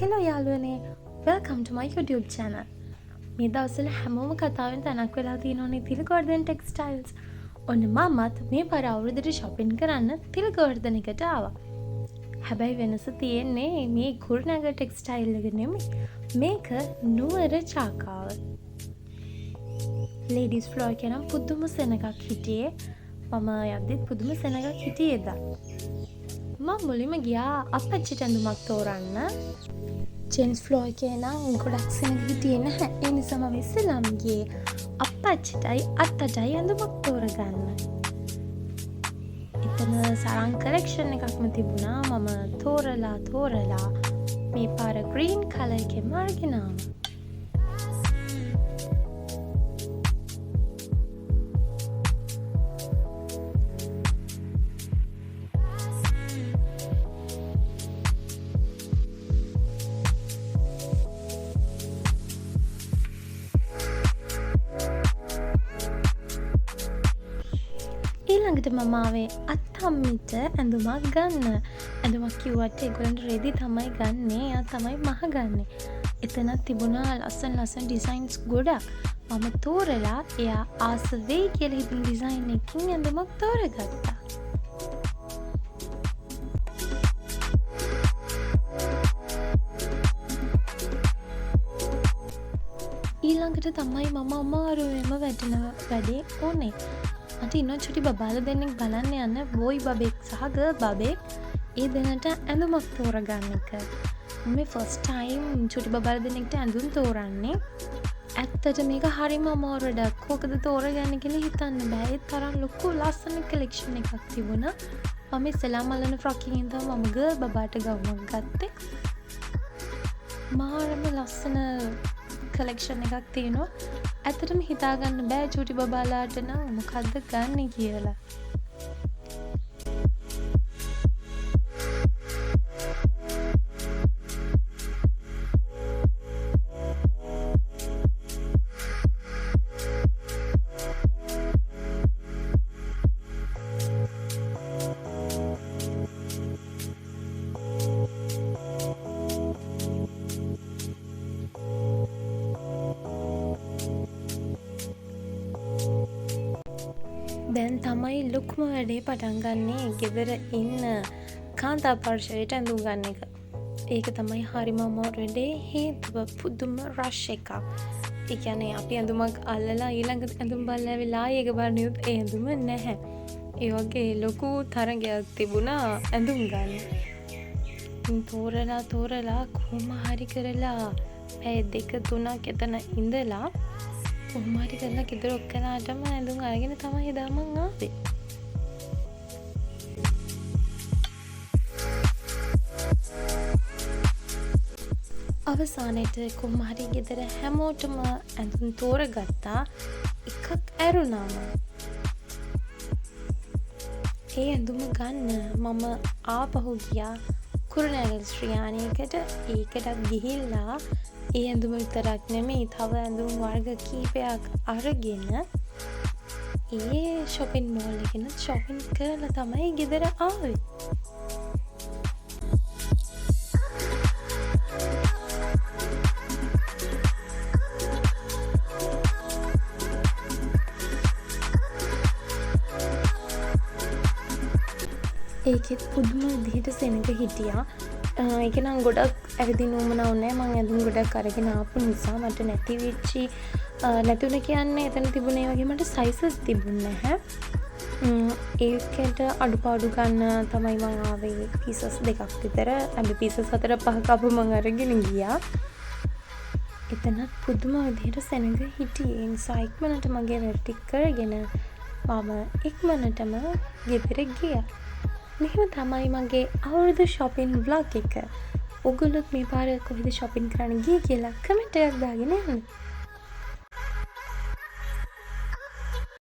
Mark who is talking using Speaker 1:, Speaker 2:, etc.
Speaker 1: Hello යාළුවනේ welcome to my YouTube channel. මේ දවස්වල හැමෝම කතාවෙන් තැනක් වෙලා තියෙනවනේ තිලකවර්ධන ටෙක්ස්ටයිල්ස්. ඔන්න මමත් මේ පාර අවුරුද්දට shopping කරන්න තිලකවර්ධන එකට ආවා. හැබැයි වෙනස තියෙන්නේ මේ කුරුණෑගල ටෙක්ස්ටයිල් එක නෙමෙයි. මේක නුවර චාකාව. ladies floor එක නම් පුදුම සෙනගක් හිටියේ. මම යද්දිත් පුදුම සෙනගක් හිටියේ දා. මම මුලින්ම ගියා අපච්චිට ඇඳුමක් තෝරන්න. ජෙන්ස් ෆ්ලෝ එකේ නම් ගොඩක් සෙනග හිටියේ නැහැ. ඒ නිසා මම ඉස්සෙල්ලාම ගියේ අපච්චිටයි අත්තටයි ඇඳුමක් තෝරගන්න. එතන සරන් කලෙක්ෂන් එකක්ම තිබුණා. මම තෝරලා මේ පාර ග්‍රීන් කලර් එකෙම අරගෙන ආවා. ඊළඟට මම ආවේ අත්තම්මිට ඇඳුමක් ගන්න. ඇඳුමක් කිව්වට ඒගොල්ලන්ට රෙදි තමයි ගන්නෙ. එයා තමයි මහ ගන්නෙ. එතනක් තිබුණා ලස්සන ඩිසයින්ස් ගොඩක්. මම තෝරලා එයා ආස වෙයි කියලා හිතන ඩිසයින් එකකින් ඇඳුමක් තෝරගත්තා. ඊළඟට තමයි මම අමාරුවෙන්ම වැඩෙන වැඩේ ඕනේ. මට ඉන්න චුටි බබාලා දෙන්නෙක් බලන්න යන්න බෝයි බබෙක් සහ ගර්ල් බබෙක් ඒ දෙන්නට ඇඳුමක් තෝරගන්න එක. මේ ෆස්ට් ටයිම් චුටි බබාලා දෙන්නෙක්ට ඇඳුම් තෝරන්නේ. ඇත්තට මේක හරිම අමාරු වැඩක්. කොහොමද තෝරගන්නේ කියලා හිතන්න බෑ. ඒ තරම් ලොකු ලස්සන කලෙක්ෂන් එකක් තිබුණා. මම ඉස්සෙල්ලාම අල්ලන ෆ්‍රොක් එකෙන් තමයි මම ගර්ල් බබාට ගවුමක් ගත්තේ. මාරම ලස්සන කලෙක්ෂන් එකක් තියෙනවා. ඇත්තටම හිතාගන්න බෑ චූටි බබාලාට නම් මොකද්ද ගන්න කියලා. දැන් තමයි ලොකුම වැඩේ පටන් ගන්නේ ගෙදර ඉන්න කාන්තා පර්ශවයට ඇඳුම් ගන්න එක. ඒක තමයි හරිම අමාරු වැඩේ. හේතුව පුදුම රෂ් එකක්. ඒ කියන්නේ අපි ඇඳුමක් අල්ලලා ඊළඟ ඇඳුම් බලලා ඇවිල්ලා ඒක බලනියොත් ඒ ඇඳුම නැහැ. ඒ වගේ ලොකු තරගයක් තිබුණා ඇඳුම් ගන්න. තෝරලා කොහොම හරි කරලා පැය 2-3ක් එතන ඉඳලා කොහොමහරි කරලා ගෙදර ඔක්කොලාටම ඇඳුම් අරගෙන තමයි එදා මං ආවේ. අවසානයේට කොහොමහරි ගෙදර හැමෝටම ඇඳුම් තෝරගත්තා. එකක් ඇරුණාම ඒ ඇඳුම ගන්න මම ආපහු ගියා කුරුණෑගල ශ්‍රියාණියකට. ඒකටත් ගිහිල්ලා ඒ ඇඳුම විතරක් නෙමෙයි තව ඇඳුම් වර්ග කීපයක් අරගෙන ඒ shopping mall එකෙන් shopping කරලා තමයි ගෙදර ආවේ. ඒකෙත් පුදුම විදිහට සෙනග හිටියා. ඒක නම් ගොඩක් ඇවිදින්න උවමනා වුණේ. මම ඇඳුම් ගොඩක් අරගෙන ආපු නිසා මට නැතුණ කියන්නේ එතන තිබුණේ වගේ මට සයිසස් තිබුණේ නැහැ. ඒකට අඩුපාඩු ගන්න තමයි මම ආවේ පීසස් දෙකක් විතර. අපි පීසස් 4-5ක් අපු මම අරගෙන ගියා. එතනත් පුදුම විදිහට සෙනග හිටියේ. ඒ නිසා ඉක්මනට මගේ වැඩ ටික කරගෙන මම ඉක්මනටම ගෙදර ගියා. මෙහෙම තමයි මගේ අවුරුදු shopping vlog එක. ඔයගොල්ලෝ මේ පාර කොහෙද shopping කරන්න ගියේ කියලා කමෙන්ට් එකක් දාගෙන යන්න.